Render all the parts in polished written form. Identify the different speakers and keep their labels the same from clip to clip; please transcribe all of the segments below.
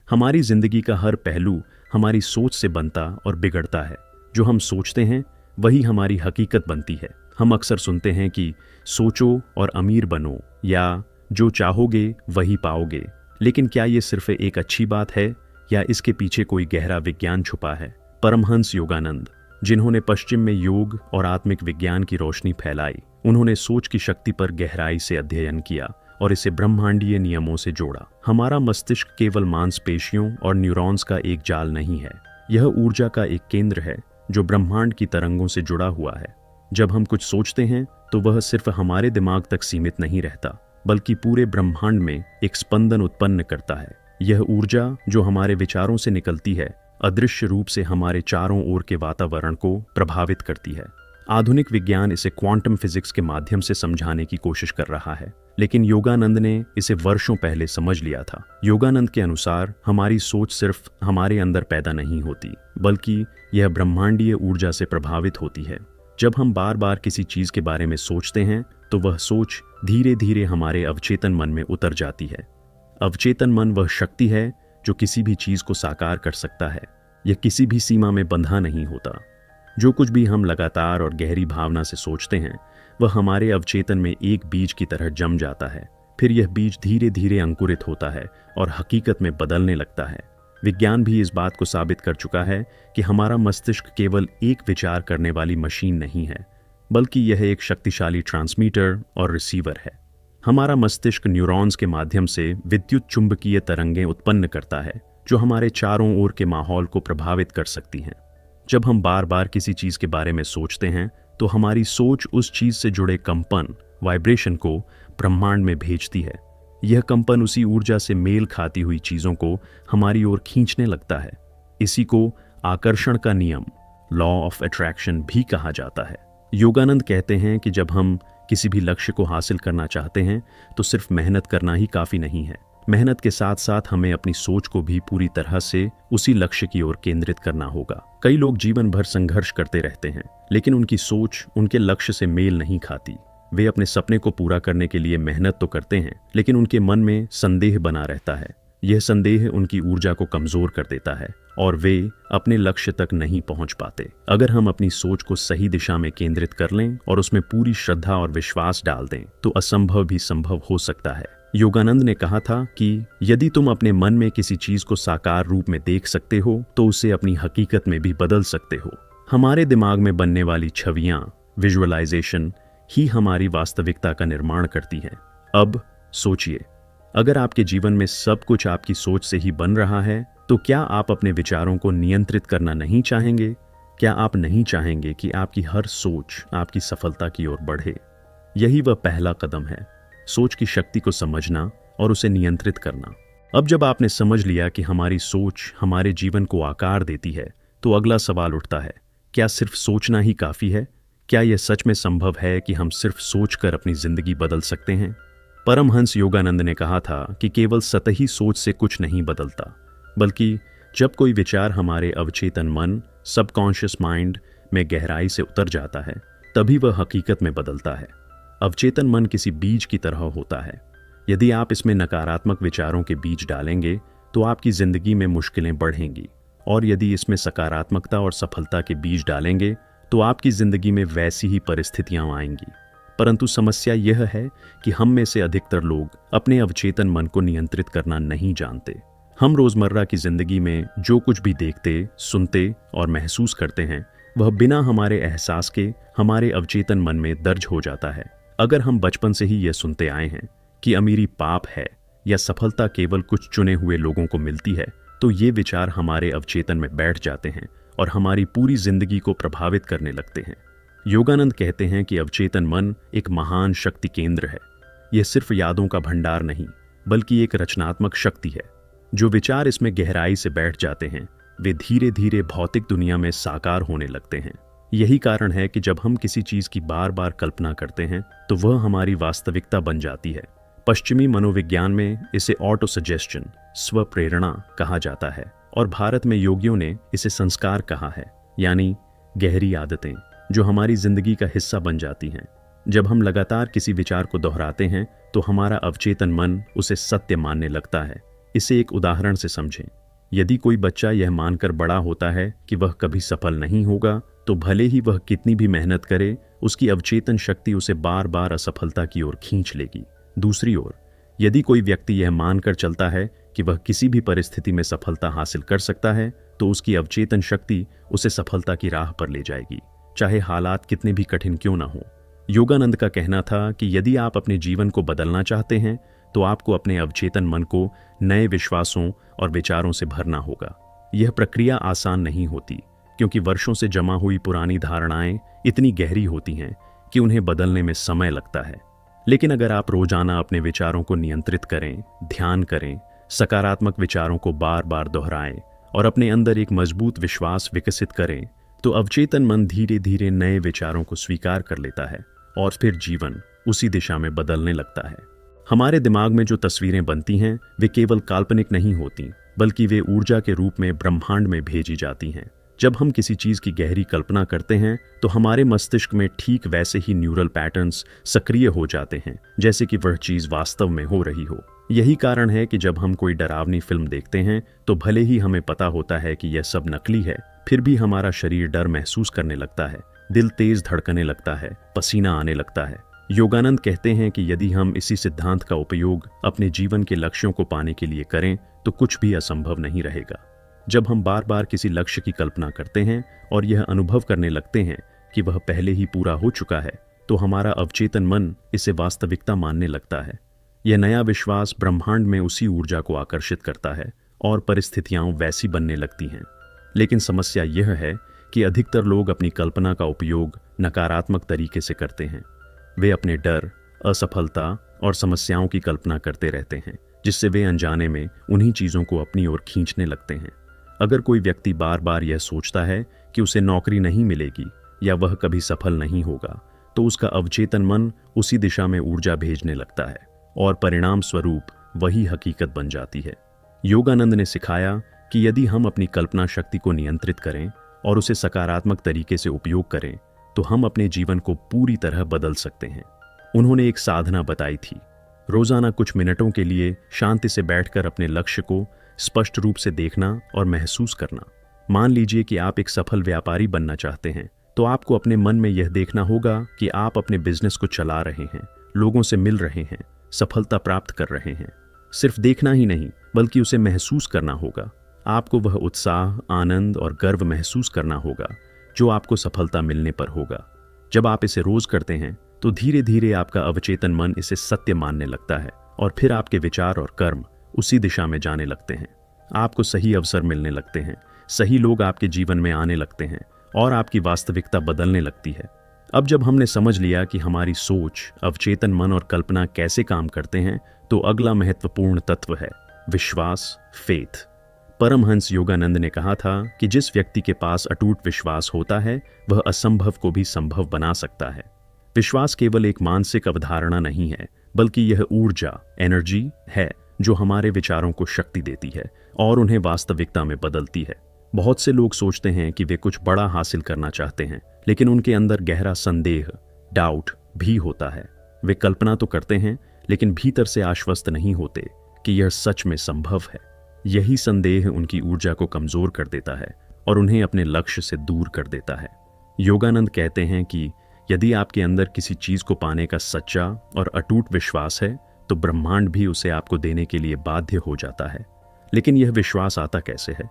Speaker 1: हमारी जिंदगी का हर पहलू हमारी सोच से बनता और बिगड़ता है। जो हम सोचते हैं वही हमारी हकीकत बनती है। हम अक्सर सुनते हैं कि सोचो और अमीर बनो, या जो चाहोगे वही पाओगे। लेकिन क्या ये सिर्फ एक अच्छी बात है या इसके पीछे कोई गहरा विज्ञान छुपा है? परमहंस योगानंद, जिन्होंने पश्चिम में योग और आत्मिक विज्ञान की रोशनी फैलाई, उन्होंने सोच की शक्ति पर गहराई से अध्ययन किया और इसे ब्रह्मांडीय नियमों से जोड़ा। हमारा मस्तिष्क केवल मांसपेशियों और न्यूरॉन्स का एक जाल नहीं है, यह ऊर्जा का एक केंद्र है जो ब्रह्मांड की तरंगों से जुड़ा हुआ है। जब हम कुछ सोचते हैं तो वह सिर्फ हमारे दिमाग तक सीमित नहीं रहता, बल्कि पूरे ब्रह्मांड में एक स्पंदन उत्पन्न करता है। यह ऊर्जा जो हमारे विचारों से निकलती है, अदृश्य रूप से हमारे चारों ओर के वातावरण को प्रभावित करती है। आधुनिक विज्ञान इसे क्वांटम फिजिक्स के माध्यम से समझाने की कोशिश कर रहा है, लेकिन योगानंद ने इसे वर्षों पहले समझ लिया था। योगानंद के अनुसार हमारी सोच सिर्फ हमारे अंदर पैदा नहीं होती, बल्कि यह ब्रह्मांडीय ऊर्जा से प्रभावित होती है। जब हम बार बार किसी चीज के बारे में सोचते हैं तो वह सोच धीरे धीरे हमारे अवचेतन मन में उतर जाती है। अवचेतन मन वह शक्ति है जो किसी भी चीज को साकार कर सकता है। यह किसी भी सीमा में बंधा नहीं होता। जो कुछ भी हम लगातार और गहरी भावना से सोचते हैं वह हमारे अवचेतन में एक बीज की तरह जम जाता है। फिर यह बीज धीरे धीरे अंकुरित होता है और हकीकत में बदलने लगता है। विज्ञान भी इस बात को साबित कर चुका है कि हमारा मस्तिष्क केवल एक विचार करने वाली मशीन नहीं है, बल्कि यह एक शक्तिशाली ट्रांसमीटर और रिसीवर है। हमारा मस्तिष्क न्यूरॉन्स के माध्यम से विद्युत चुंबकीय तरंगें उत्पन्न करता है जो हमारे चारों ओर के माहौल को प्रभावित कर सकती हैं। जब हम बार बार किसी चीज के बारे में सोचते हैं तो हमारी सोच उस चीज से जुड़े कंपन, वाइब्रेशन को ब्रह्मांड में भेजती है। यह कंपन उसी ऊर्जा से मेल खाती हुई चीजों को हमारी ओर खींचने लगता है। इसी को आकर्षण का नियम, लॉ ऑफ अट्रैक्शन भी कहा जाता है। योगानंद कहते हैं कि जब हम किसी भी लक्ष्य को हासिल करना चाहते हैं तो सिर्फ मेहनत करना ही काफी नहीं है। मेहनत के साथ साथ हमें अपनी सोच को भी पूरी तरह से उसी लक्ष्य की ओर केंद्रित करना होगा। कई लोग जीवन भर संघर्ष करते रहते हैं, लेकिन उनकी सोच उनके लक्ष्य से मेल नहीं खाती। वे अपने सपने को पूरा करने के लिए मेहनत तो करते हैं, लेकिन उनके मन में संदेह बना रहता है। यह संदेह उनकी ऊर्जा को कमजोर कर देता है और वे अपने लक्ष्य तक नहीं पहुंच पाते। अगर हम अपनी सोच को सही दिशा में केंद्रित कर लें और उसमें पूरी श्रद्धा और विश्वास डाल दें तो असंभव भी संभव हो सकता है। योगानंद ने कहा था कि यदि तुम अपने मन में किसी चीज को साकार रूप में देख सकते हो तो उसे अपनी हकीकत में भी बदल सकते हो। हमारे दिमाग में बनने वाली छवियां, विजुअलाइजेशन ही हमारी वास्तविकता का निर्माण करती हैं। अब सोचिए, अगर आपके जीवन में सब कुछ आपकी सोच से ही बन रहा है तो क्या आप अपने विचारों को नियंत्रित करना नहीं चाहेंगे? क्या आप नहीं चाहेंगे कि आपकी हर सोच आपकी सफलता की ओर बढ़े? यही वह पहला कदम है, सोच की शक्ति को समझना और उसे नियंत्रित करना। अब जब आपने समझ लिया कि हमारी सोच हमारे जीवन को आकार देती है तो अगला सवाल उठता है, क्या सिर्फ सोचना ही काफी है? क्या यह सच में संभव है कि हम सिर्फ सोचकर अपनी जिंदगी बदल सकते हैं? परमहंस योगानंद ने कहा था कि केवल सतही सोच से कुछ नहीं बदलता, बल्कि जब कोई विचार हमारे अवचेतन मन, सबकॉन्शियस माइंड में गहराई से उतर जाता है तभी वह हकीकत में बदलता है। अवचेतन मन किसी बीज की तरह होता है। यदि आप इसमें नकारात्मक विचारों के बीज डालेंगे तो आपकी जिंदगी में मुश्किलें बढ़ेंगी, और यदि इसमें सकारात्मकता और सफलता के बीज डालेंगे तो आपकी जिंदगी में वैसी ही परिस्थितियां आएंगी। परंतु समस्या यह है कि हम में से अधिकतर लोग अपने अवचेतन मन को नियंत्रित करना नहीं जानते। हम रोजमर्रा की जिंदगी में जो कुछ भी देखते, सुनते और महसूस करते हैं वह बिना हमारे एहसास के हमारे अवचेतन मन में दर्ज हो जाता है। अगर हम बचपन से ही यह सुनते आए हैं कि अमीरी पाप है या सफलता केवल कुछ चुने हुए लोगों को मिलती है तो ये विचार हमारे अवचेतन में बैठ जाते हैं और हमारी पूरी जिंदगी को प्रभावित करने लगते हैं। योगानंद कहते हैं कि अवचेतन मन एक महान शक्ति केंद्र है। यह सिर्फ यादों का भंडार नहीं, बल्कि एक रचनात्मक शक्ति है। जो विचार इसमें गहराई से बैठ जाते हैं वे धीरे धीरे भौतिक दुनिया में साकार होने लगते हैं। यही कारण है कि जब हम किसी चीज की बार बार कल्पना करते हैं तो वह हमारी वास्तविकता बन जाती है। पश्चिमी मनोविज्ञान में इसे ऑटो सजेस्शन, स्व प्रेरणा कहा जाता है, और भारत में योगियों ने इसे संस्कार कहा है, यानी गहरी आदतें जो हमारी जिंदगी का हिस्सा बन जाती हैं। जब हम लगातार किसी विचार को दोहराते हैं तो हमारा अवचेतन मन उसे सत्य मानने लगता है। इसे एक उदाहरण से समझें। यदि कोई बच्चा यह मानकर बड़ा होता है कि वह कभी सफल नहीं होगा, तो भले ही वह कितनी भी मेहनत करे, उसकी अवचेतन शक्ति उसे बार बार असफलता की ओर खींच लेगी। दूसरी ओर, यदि कोई व्यक्ति यह मानकर चलता है कि वह किसी भी परिस्थिति में सफलता हासिल कर सकता है, तो उसकी अवचेतन शक्ति उसे सफलता की राह पर ले जाएगी, चाहे हालात कितने भी कठिन क्यों ना हो। योगानंद का कहना था कि यदि आप अपने जीवन को बदलना चाहते हैं, तो आपको अपने अवचेतन मन को नए विश्वासों और विचारों से भरना होगा। यह प्रक्रिया आसान नहीं होती, क्योंकि वर्षों से जमा हुई पुरानी धारणाएं इतनी गहरी होती हैं कि उन्हें बदलने में समय लगता है। लेकिन अगर आप रोजाना अपने विचारों को नियंत्रित करें, ध्यान करें, सकारात्मक विचारों को बार बार दोहराएं और अपने अंदर एक मजबूत विश्वास विकसित करें, तो अवचेतन मन धीरे धीरे नए विचारों को स्वीकार कर लेता है और फिर जीवन उसी दिशा में बदलने लगता है। हमारे दिमाग में जो तस्वीरें बनती हैं, वे केवल काल्पनिक नहीं होती, बल्कि वे ऊर्जा के रूप में ब्रह्मांड में भेजी जाती हैं। जब हम किसी चीज की गहरी कल्पना करते हैं, तो हमारे मस्तिष्क में ठीक वैसे ही न्यूरल पैटर्न्स सक्रिय हो जाते हैं, जैसे कि वह चीज वास्तव में हो रही हो। यही कारण है कि जब हम कोई डरावनी फिल्म देखते हैं, तो भले ही हमें पता होता है कि यह सब नकली है, फिर भी हमारा शरीर डर महसूस करने लगता है, दिल तेज धड़कने लगता है, पसीना आने लगता है। योगानंद कहते हैं कि यदि हम इसी सिद्धांत का उपयोग अपने जीवन के लक्ष्यों को पाने के लिए करें, तो कुछ भी असंभव नहीं रहेगा। जब हम बार बार किसी लक्ष्य की कल्पना करते हैं और यह अनुभव करने लगते हैं कि वह पहले ही पूरा हो चुका है, तो हमारा अवचेतन मन इसे वास्तविकता मानने लगता है। यह नया विश्वास ब्रह्मांड में उसी ऊर्जा को आकर्षित करता है और परिस्थितियां वैसी बनने लगती हैं। लेकिन समस्या यह है कि अधिकतर लोग अपनी कल्पना का उपयोग नकारात्मक तरीके से करते हैं। वे अपने डर, असफलता और समस्याओं की कल्पना करते रहते हैं, जिससे वे अनजाने में उन्हीं चीज़ों को अपनी ओर खींचने लगते हैं। अगर कोई व्यक्ति बार बार यह सोचता है कि उसे नौकरी नहीं मिलेगी या वह कभी सफल नहीं होगा, तो उसका अवचेतन मन उसी दिशा में ऊर्जा भेजने लगता है और परिणाम स्वरूप वही हकीकत बन जाती है। योगानंद ने सिखाया कि यदि हम अपनी कल्पना शक्ति को नियंत्रित करें और उसे सकारात्मक तरीके से उपयोग करें, तो हम अपने जीवन को पूरी तरह बदल सकते हैं। उन्होंने एक साधना बताई थी। रोजाना कुछ मिनटों के लिए शांति से बैठकर अपने लक्ष्य को स्पष्ट रूप से देखना और महसूस करना। मान लीजिए कि आप एक सफल व्यापारी बनना चाहते हैं, तो आपको अपने मन में यह देखना होगा कि आप अपने बिजनेस को चला रहे हैं, लोगों से मिल रहे हैं, सफलता प्राप्त कर रहे हैं। सिर्फ देखना ही नहीं, बल्कि उसे महसूस करना होगा। आपको वह उत्साह, आनंद और गर्व महसूस करना होगा जो आपको सफलता मिलने पर होगा। जब आप इसे रोज करते हैं, तो धीरे धीरे आपका अवचेतन मन इसे सत्य मानने लगता है और फिर आपके विचार और कर्म उसी दिशा में जाने लगते हैं। आपको सही अवसर मिलने लगते हैं, सही लोग आपके जीवन में आने लगते हैं और आपकी वास्तविकता बदलने लगती है। अब जब हमने समझ लिया कि हमारी सोच, अवचेतन मन और कल्पना कैसे काम करते हैं, तो अगला महत्वपूर्ण तत्व है विश्वास, फेथ। परमहंस योगानंद ने कहा था कि जिस व्यक्ति के पास अटूट विश्वास होता है, वह असंभव को भी संभव बना सकता है। विश्वास केवल एक मानसिक अवधारणा नहीं है, बल्कि यह ऊर्जा, एनर्जी है जो हमारे विचारों को शक्ति देती है और उन्हें वास्तविकता में बदलती है। बहुत से लोग सोचते हैं कि वे कुछ बड़ा हासिल करना चाहते हैं, लेकिन उनके अंदर गहरा संदेह, डाउट भी होता है। वे कल्पना तो करते हैं, लेकिन भीतर से आश्वस्त नहीं होते कि यह सच में संभव है। यही संदेह उनकी ऊर्जा को कमजोर कर देता है और उन्हें अपने लक्ष्य से दूर कर देता है। योगानंद कहते हैं कि यदि आपके अंदर किसी चीज को पाने का सच्चा और अटूट विश्वास है, तो ब्रह्मांड भी उसे आपको देने के लिए बाध्य हो जाता है। लेकिन यह विश्वास आता कैसे है?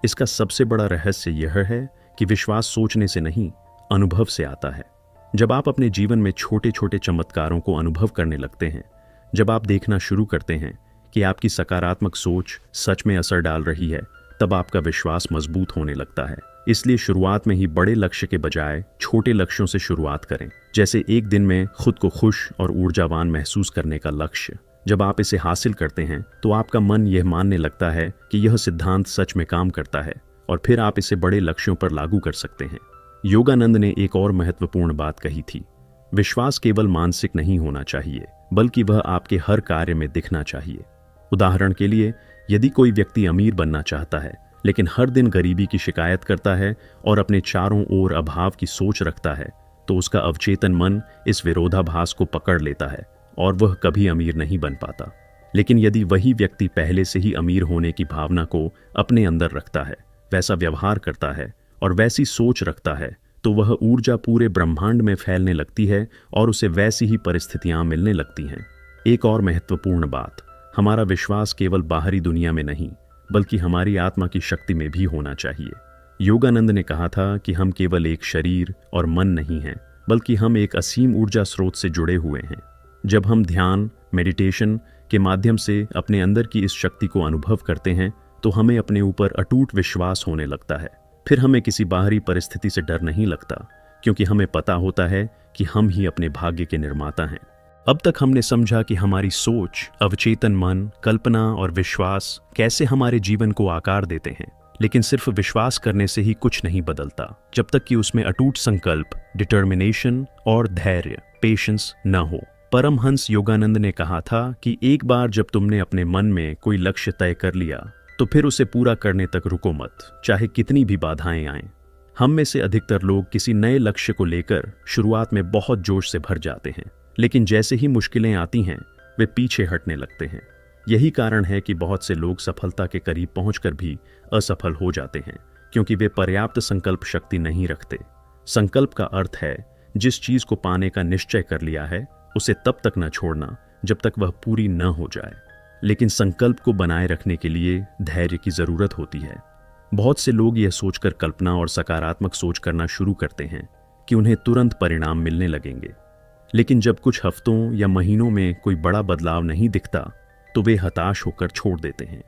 Speaker 1: इसका सबसे बड़ा रहस्य यह है कि विश्वास सोचने से नहीं, अनुभव से आता है। जब आप अपने जीवन में छोटे छोटे चमत्कारों को अनुभव करने लगते हैं, जब आप देखना शुरू करते हैं कि आपकी सकारात्मक सोच सच में असर डाल रही है, तब आपका विश्वास मजबूत होने लगता है। इसलिए शुरुआत में ही बड़े लक्ष्य के बजाय छोटे लक्ष्यों से शुरुआत करें। जैसे एक दिन में खुद को खुश और ऊर्जावान महसूस करने का लक्ष्य। जब आप इसे हासिल करते हैं, तो आपका मन यह मानने लगता है कि यह सिद्धांत सच में काम करता है और फिर आप इसे बड़े लक्ष्यों पर लागू कर सकते हैं। योगानंद ने एक और महत्वपूर्ण बात कही थी। विश्वास केवल मानसिक नहीं होना चाहिए, बल्कि वह आपके हर कार्य में दिखना चाहिए। उदाहरण के लिए, यदि कोई व्यक्ति अमीर बनना चाहता है, लेकिन हर दिन गरीबी की शिकायत करता है और अपने चारों ओर अभाव की सोच रखता है, तो उसका अवचेतन मन इस विरोधाभास को पकड़ लेता है और वह कभी अमीर नहीं बन पाता। लेकिन यदि वही व्यक्ति पहले से ही अमीर होने की भावना को अपने अंदर रखता है, वैसा व्यवहार करता है और वैसी सोच रखता है, तो वह ऊर्जा पूरे ब्रह्मांड में फैलने लगती है और उसे वैसी ही परिस्थितियां मिलने लगती हैं। एक और महत्वपूर्ण बात, हमारा विश्वास केवल बाहरी दुनिया में नहीं बल्कि हमारी आत्मा की शक्ति में भी होना चाहिए। योगानंद ने कहा था कि हम केवल एक शरीर और मन नहीं हैं, बल्कि हम एक असीम ऊर्जा स्रोत से जुड़े हुए हैं। जब हम ध्यान, मेडिटेशन के माध्यम से अपने अंदर की इस शक्ति को अनुभव करते हैं तो हमें अपने ऊपर अटूट विश्वास होने लगता है। फिर हमें किसी बाहरी परिस्थिति से डर नहीं लगता, क्योंकि हमें पता होता है कि हम ही अपने भाग्य के निर्माता हैं। अब तक हमने समझा कि हमारी सोच, अवचेतन मन, कल्पना और विश्वास कैसे हमारे जीवन को आकार देते हैं। लेकिन सिर्फ विश्वास करने से ही कुछ नहीं बदलता जब तक कि उसमें अटूट संकल्प, डिटर्मिनेशन और धैर्य, पेशेंस न हो। परमहंस योगानंद ने कहा था कि एक बार जब तुमने अपने मन में कोई लक्ष्य तय कर लिया तो फिर उसे पूरा करने तक रुको मत, चाहे कितनी भी बाधाएं आएं। हम में से अधिकतर लोग किसी नए लक्ष्य को लेकर शुरुआत में बहुत जोश से भर जाते हैं, लेकिन जैसे ही मुश्किलें आती हैं वे पीछे हटने लगते हैं। यही कारण है कि बहुत से लोग सफलता के करीब पहुंचकर भी असफल हो जाते हैं, क्योंकि वे पर्याप्त संकल्प शक्ति नहीं रखते। संकल्प का अर्थ है जिस चीज को पाने का निश्चय कर लिया है उसे तब तक न छोड़ना जब तक वह पूरी न हो जाए। लेकिन संकल्प को बनाए रखने के लिए धैर्य की जरूरत होती है। बहुत से लोग यह सोचकर कल्पना और सकारात्मक सोच करना शुरू करते हैं कि उन्हें तुरंत परिणाम मिलने लगेंगे, लेकिन जब कुछ हफ्तों या महीनों में कोई बड़ा बदलाव नहीं दिखता तो वे हताश होकर छोड़ देते हैं।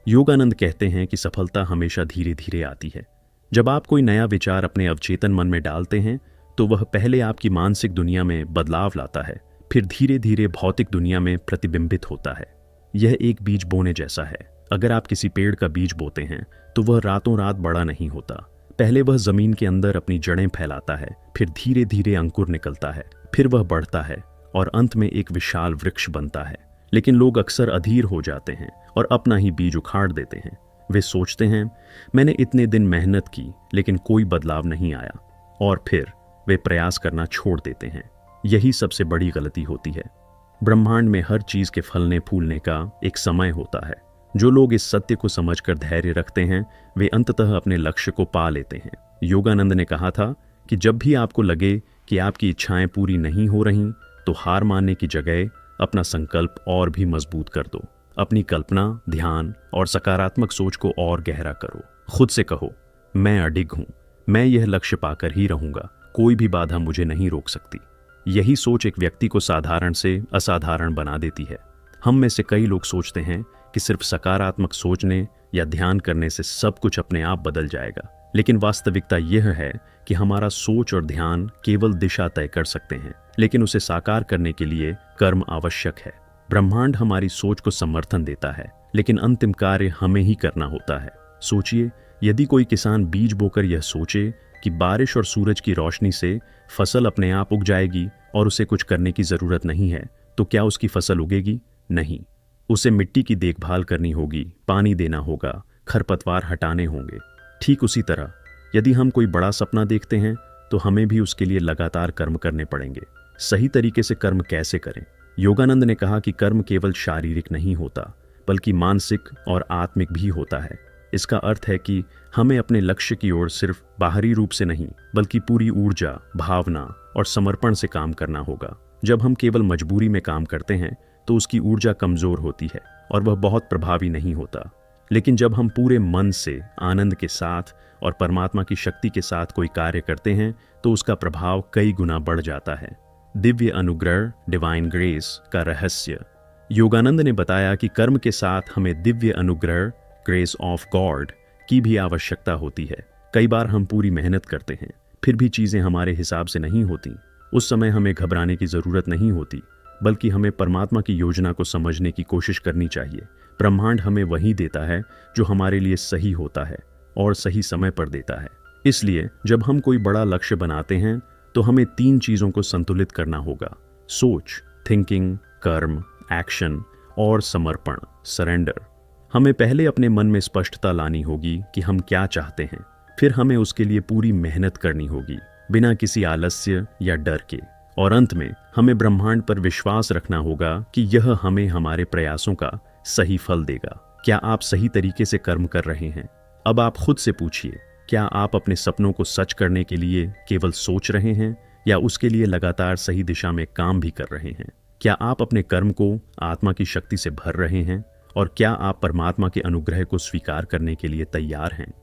Speaker 1: योगानंद कहते हैं कि सफलता हमेशा धीरे धीरे आती है। जब आप कोई नया विचार अपने अवचेतन मन में डालते हैं तो वह पहले आपकी मानसिक दुनिया में बदलाव लाता है, फिर धीरे धीरे भौतिक दुनिया में प्रतिबिंबित होता है। यह एक बीज बोने जैसा है। अगर आप किसी पेड़ का बीज बोते हैं तो वह रातों रात बड़ा नहीं होता। पहले वह जमीन के अंदर अपनी जड़ें फैलाता है, फिर धीरे धीरे अंकुर निकलता है, फिर वह बढ़ता है और अंत में एक विशाल वृक्ष बनता है। लेकिन लोग अक्सर अधीर हो जाते हैं और अपना ही बीज उखाड़ देते हैं। वे सोचते हैं मैंने इतने दिन मेहनत की लेकिन कोई बदलाव नहीं आया, और फिर वे प्रयास करना छोड़ देते हैं। यही सबसे बड़ी गलती होती है। ब्रह्मांड में हर चीज के फलने फूलने का एक समय होता है। जो लोग इस सत्य को समझकर धैर्य रखते हैं वे अंततः अपने लक्ष्य को पा लेते हैं। योगानंद ने कहा था कि जब भी आपको लगे कि आपकी इच्छाएं पूरी नहीं हो रही तो हार मानने की जगह अपना संकल्प और भी मजबूत कर दो। अपनी कल्पना, ध्यान और सकारात्मक सोच को और गहरा करो। खुद से कहो मैं अडिग हूं, मैं यह लक्ष्य पाकर ही रहूंगा, कोई भी बाधा मुझे नहीं रोक सकती। यही सोच एक व्यक्ति को साधारण से असाधारण बना देती है। हम में से कई लोग सोचते हैं कि सिर्फ सकारात्मक सोचने या ध्यान करने से सब कुछ अपने आप बदल जाएगा, लेकिन वास्तविकता यह है कि हमारा सोच और ध्यान केवल दिशा तय कर सकते हैं, लेकिन उसे साकार करने के लिए कर्म आवश्यक है। ब्रह्मांड हमारी सोच को समर्थन देता है, लेकिन अंतिम कार्य हमें ही करना होता है। सोचिए, यदि कोई किसान बीज बोकर यह सोचे कि बारिश और सूरज की रोशनी से फसल अपने आप उग जाएगी और उसे कुछ करने की जरूरत नहीं है, तो क्या उसकी फसल उगेगी? नहीं। उसे मिट्टी की देखभाल करनी होगी, पानी देना होगा, खरपतवार हटाने होंगे। ठीक उसी तरह यदि हम कोई बड़ा सपना देखते हैं तो हमें भी उसके लिए लगातार कर्म करने पड़ेंगे। सही तरीके से कर्म कैसे करें? योगानंद ने कहा कि कर्म केवल शारीरिक नहीं होता बल्कि मानसिक और आत्मिक भी होता है। इसका अर्थ है कि हमें अपने लक्ष्य की ओर सिर्फ बाहरी रूप से नहीं बल्कि पूरी ऊर्जा, भावना और समर्पण से काम करना होगा। जब हम केवल मजबूरी में काम करते हैं तो उसकी ऊर्जा कमजोर होती है और वह बहुत प्रभावी नहीं होता। लेकिन जब हम पूरे मन से, आनंद के साथ और परमात्मा की शक्ति के साथ कोई कार्य करते हैं तो उसका प्रभाव कई गुना बढ़ जाता है। दिव्य अनुग्रह, डिवाइन ग्रेस का रहस्य। योगानंद ने बताया कि कर्म के साथ हमें दिव्य अनुग्रह, ग्रेस ऑफ गॉड की भी आवश्यकता होती है। कई बार हम पूरी मेहनत करते हैं, फिर भी चीजें हमारे हिसाब से नहीं होती। उस समय हमें घबराने की जरूरत नहीं होती, बल्कि हमें परमात्मा की योजना को समझने की कोशिश करनी चाहिए। ब्रह्मांड हमें वही देता है जो हमारे लिए सही होता है और सही समय पर देता है। इसलिए जब हम कोई बड़ा लक्ष्य बनाते हैं तो हमें 3 चीजों को संतुलित करना होगा: सोच, थिंकिंग, कर्म, एक्शन और समर्पण, सरेंडर। हमें पहले अपने मन में स्पष्टता लानी होगी कि हम क्या चाहते हैं, फिर हमें उसके लिए पूरी मेहनत करनी होगी बिना किसी आलस्य या डर के। और अंत में हमें ब्रह्मांड पर विश्वास रखना होगा कि यह हमें हमारे प्रयासों का सही फल देगा। क्या आप सही तरीके से कर्म कर रहे हैं? अब आप खुद से पूछिए, क्या आप अपने सपनों को सच करने के लिए केवल सोच रहे हैं या उसके लिए लगातार सही दिशा में काम भी कर रहे हैं? क्या आप अपने कर्म को आत्मा की शक्ति से भर रहे हैं और क्या आप परमात्मा के अनुग्रह को स्वीकार करने के लिए तैयार हैं?